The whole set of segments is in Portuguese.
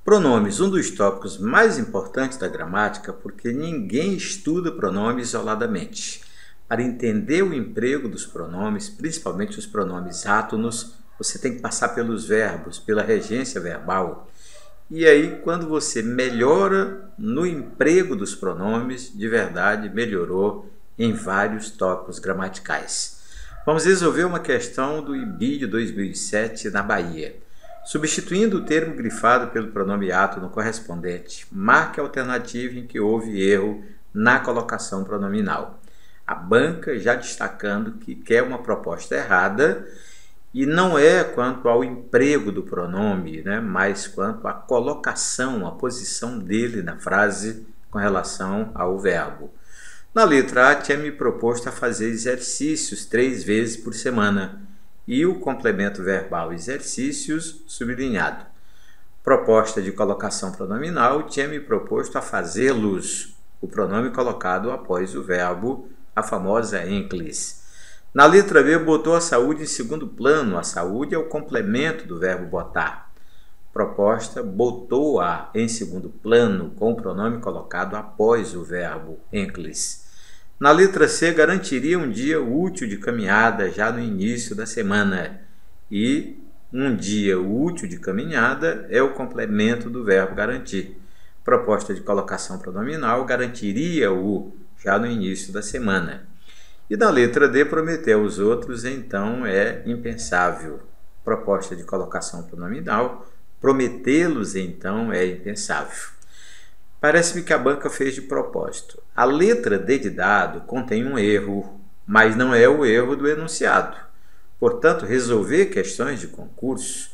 Pronomes, um dos tópicos mais importantes da gramática, porque ninguém estuda pronomes isoladamente. Para entender o emprego dos pronomes, principalmente os pronomes átonos, você tem que passar pelos verbos, pela regência verbal. E aí, quando você melhora no emprego dos pronomes, de verdade, melhorou em vários tópicos gramaticais. Vamos resolver uma questão do IB de 2007 na Bahia. Substituindo o termo grifado pelo pronome átono correspondente, marque a alternativa em que houve erro na colocação pronominal. A banca já destacando que quer uma proposta errada e não é quanto ao emprego do pronome, mas quanto à colocação, a posição dele na frase com relação ao verbo. Na letra A, tinha me proposto a fazer exercícios 3 vezes por semana e o complemento verbal exercícios sublinhado. Proposta de colocação pronominal, tinha me proposto a fazê-los, o pronome colocado após o verbo, a famosa enclis. Na letra B, botou a saúde em segundo plano, a saúde é o complemento do verbo botar. Proposta, botou-a em segundo plano, com o pronome colocado após o verbo enclis. Na letra C, garantiria um dia útil de caminhada já no início da semana. E um dia útil de caminhada é o complemento do verbo garantir. Proposta de colocação pronominal, garantiria-o já no início da semana. E na letra D, prometer aos outros, então é impensável. Proposta de colocação pronominal, prometê-los, então é impensável. Parece-me que a banca fez de propósito. A letra D de dado contém um erro, mas não é o erro do enunciado. Portanto, resolver questões de concurso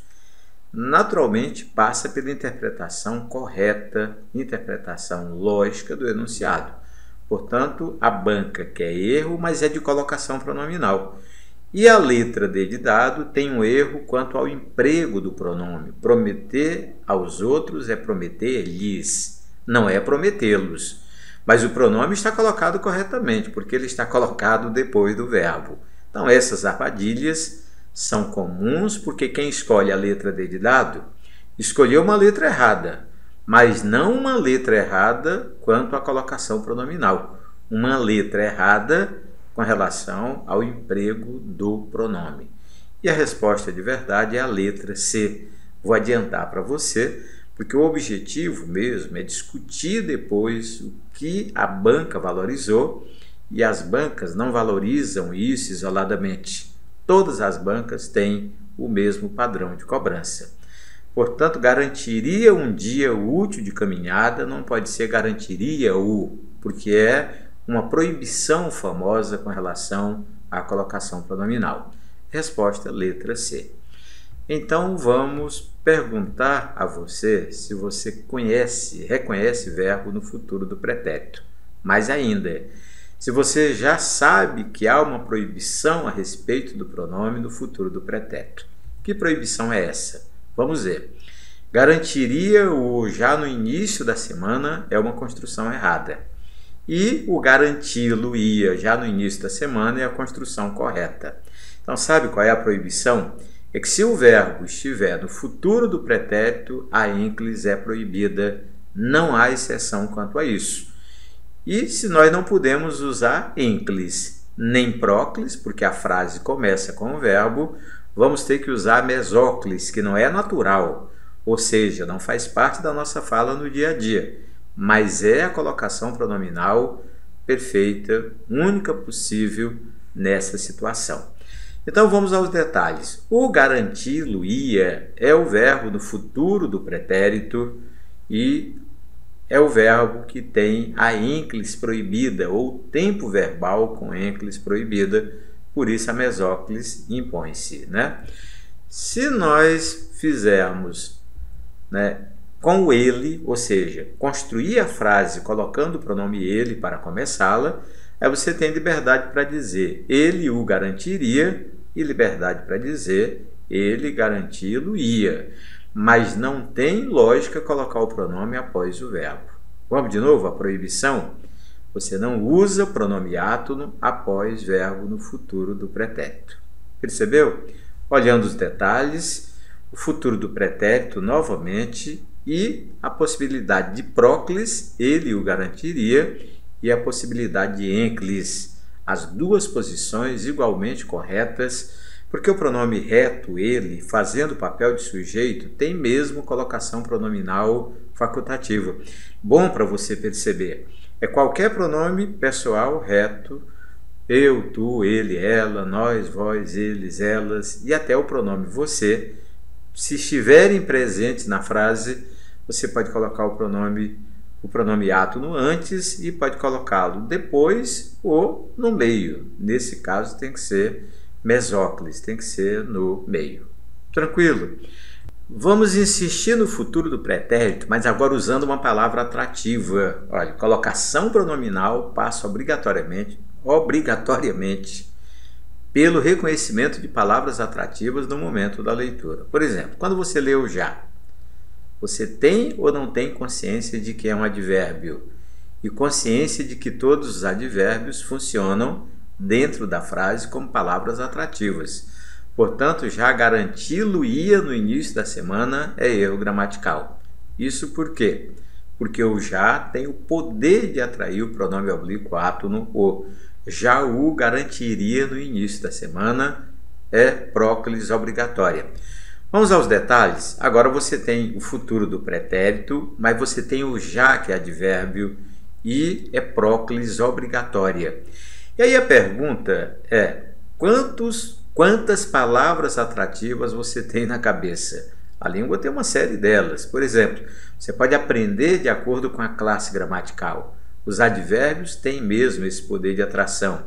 naturalmente passa pela interpretação correta, interpretação lógica do enunciado. Portanto, a banca quer erro, mas é de colocação pronominal. E a letra D de dado tem um erro quanto ao emprego do pronome. Prometer aos outros é prometer-lhes, não é prometê-los. Mas o pronome está colocado corretamente, porque ele está colocado depois do verbo. Então, essas armadilhas são comuns, porque quem escolhe a letra D de dado escolheu uma letra errada, mas não uma letra errada quanto à colocação pronominal. Uma letra errada com relação ao emprego do pronome. E a resposta de verdade é a letra C. Vou adiantar para você, porque o objetivo mesmo é discutir depois o que a banca valorizou, e as bancas não valorizam isso isoladamente. Todas as bancas têm o mesmo padrão de cobrança. Portanto, garantiria um dia útil de caminhada, não pode ser garantiria-o, porque é uma proibição famosa com relação à colocação pronominal. Resposta, letra C. Então, vamos perguntar a você se você reconhece verbo no futuro do pretérito. Mais ainda, se você já sabe que há uma proibição a respeito do pronome no futuro do pretérito. Que proibição é essa? Vamos ver. Garantiria-o já no início da semana é uma construção errada. E o garanti-lo-ia já no início da semana é a construção correta. Então, sabe qual é a proibição? É que se o verbo estiver no futuro do pretérito, a enclis é proibida. Não há exceção quanto a isso. E se nós não podemos usar enclis nem próclis, porque a frase começa com o verbo, vamos ter que usar mesóclis, que não é natural, ou seja, não faz parte da nossa fala no dia a dia, mas é a colocação pronominal perfeita, única possível nessa situação. Então vamos aos detalhes. O garanti-lo-ia é o verbo no futuro do pretérito e é o verbo que tem a enclis proibida ou tempo verbal com enclis proibida, por isso a mesóclis impõe-se. Se nós fizermos com o ele, ou seja, construir a frase colocando o pronome ele para começá-la, aí você tem liberdade para dizer ele o garantiria e liberdade para dizer ele garanti-lo-ia. Mas não tem lógica colocar o pronome após o verbo. Vamos de novo? A proibição? Você não usa o pronome átono após verbo no futuro do pretérito. Percebeu? Olhando os detalhes, o futuro do pretérito, novamente, e a possibilidade de próclis, ele o garantiria, e a possibilidade de ênclis, as duas posições igualmente corretas, porque o pronome reto, ele, fazendo o papel de sujeito, tem mesmo colocação pronominal facultativa. Bom para você perceber, é qualquer pronome pessoal reto, eu, tu, ele, ela, nós, vós, eles, elas, e até o pronome você. Se estiverem presentes na frase, você pode colocar o pronome átono antes e pode colocá-lo depois ou no meio. Nesse caso tem que ser mesóclise, tem que ser no meio. Tranquilo? Vamos insistir no futuro do pretérito, mas agora usando uma palavra atrativa. Olha, colocação pronominal passa obrigatoriamente pelo reconhecimento de palavras atrativas no momento da leitura. Por exemplo, quando você lê o já, você tem ou não tem consciência de que é um advérbio e consciência de que todos os advérbios funcionam dentro da frase como palavras atrativas. Portanto, já garanti-lo-ia no início da semana é erro gramatical. Isso por quê? Porque o já tem o poder de atrair o pronome oblíquo átono o. Já o garantiria no início da semana é próclis obrigatória. Vamos aos detalhes. Agora você tem o futuro do pretérito, mas você tem o já, que é advérbio, e é próclis obrigatória. E aí a pergunta é: quantas palavras atrativas você tem na cabeça? A língua tem uma série delas. Por exemplo, você pode aprender de acordo com a classe gramatical. Os advérbios têm mesmo esse poder de atração.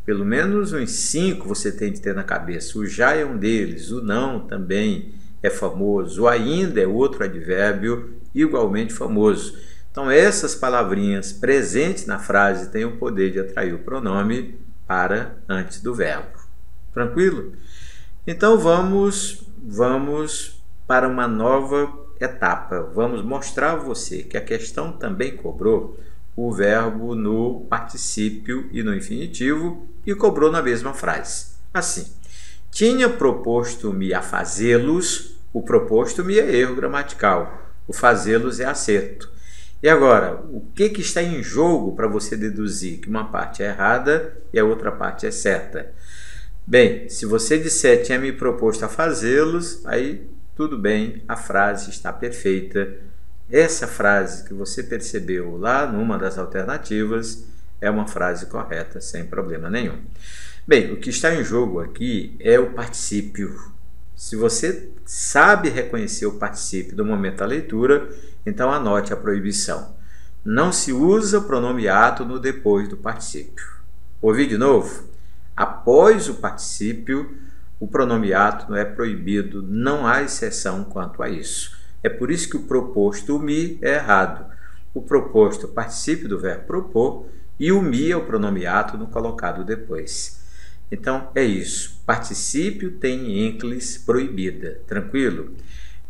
Pelo menos uns 5 você tem de ter na cabeça. O já é um deles, o não também é famoso, o ainda é outro advérbio igualmente famoso. Então essas palavrinhas presentes na frase têm o poder de atrair o pronome para antes do verbo. Tranquilo? Então vamos para uma nova etapa. Vamos mostrar a você que a questão também cobrou o verbo no particípio e no infinitivo e cobrou na mesma frase. Assim, tinha proposto-me a fazê-los, o proposto-me é erro gramatical, o fazê-los é acerto. E agora, o que está em jogo para você deduzir que uma parte é errada e a outra parte é certa? Bem, se você disser tinha me proposto a fazê-los, aí tudo bem, a frase está perfeita. Essa frase que você percebeu lá numa das alternativas é uma frase correta, sem problema nenhum. Bem, o que está em jogo aqui é o particípio. Se você sabe reconhecer o particípio do momento da leitura, então anote a proibição. Não se usa o pronome átono depois do particípio. Ouvi de novo? Após o particípio, o pronome átono é proibido, não há exceção quanto a isso. É por isso que o proposto-me é errado. O proposto é o particípio do verbo propor e o me é o pronome átono colocado depois. Então é isso. Particípio tem ênclis proibida. Tranquilo?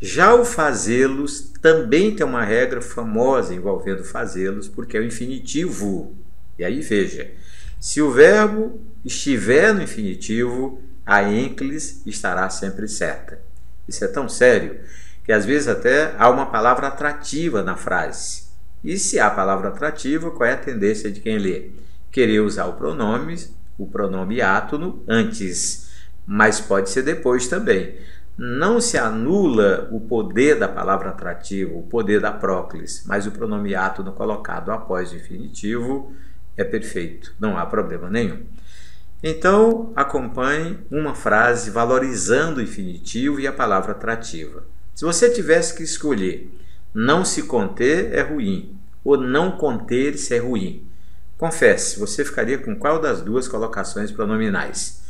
Já o fazê-los também tem uma regra famosa envolvendo fazê-los, porque é o infinitivo. E aí veja, se o verbo estiver no infinitivo, a ênclis estará sempre certa. Isso é tão sério que às vezes até há uma palavra atrativa na frase. E se há palavra atrativa, qual é a tendência de quem lê? Querer usar o pronome átono antes, mas pode ser depois também. Não se anula o poder da palavra atrativa, o poder da próclis, mas o pronome átono colocado após o infinitivo é perfeito, não há problema nenhum. Então, acompanhe uma frase valorizando o infinitivo e a palavra atrativa. Se você tivesse que escolher não se conter é ruim ou não conter-se é ruim, confesse, você ficaria com qual das duas colocações pronominais?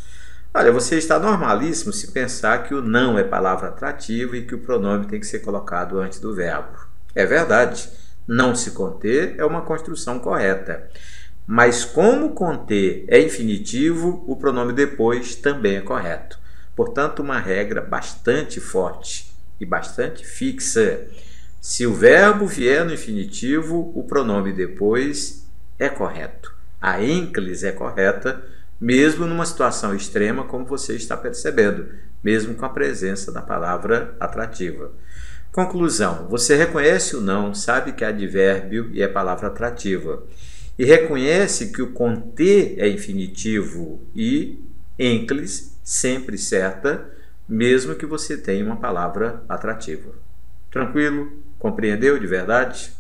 Olha, você está normalíssimo se pensar que o não é palavra atrativa e que o pronome tem que ser colocado antes do verbo. É verdade, não se conter é uma construção correta. Mas como conter é infinitivo, o pronome depois também é correto. Portanto, uma regra bastante forte e bastante fixa. Se o verbo vier no infinitivo, o pronome depois é correto. A ênclis é correta, mesmo numa situação extrema como você está percebendo, mesmo com a presença da palavra atrativa. Conclusão: você reconhece o não, sabe que é advérbio e é palavra atrativa. E reconhece que o conter é infinitivo e enclis sempre certa, mesmo que você tenha uma palavra atrativa. Tranquilo? Compreendeu de verdade?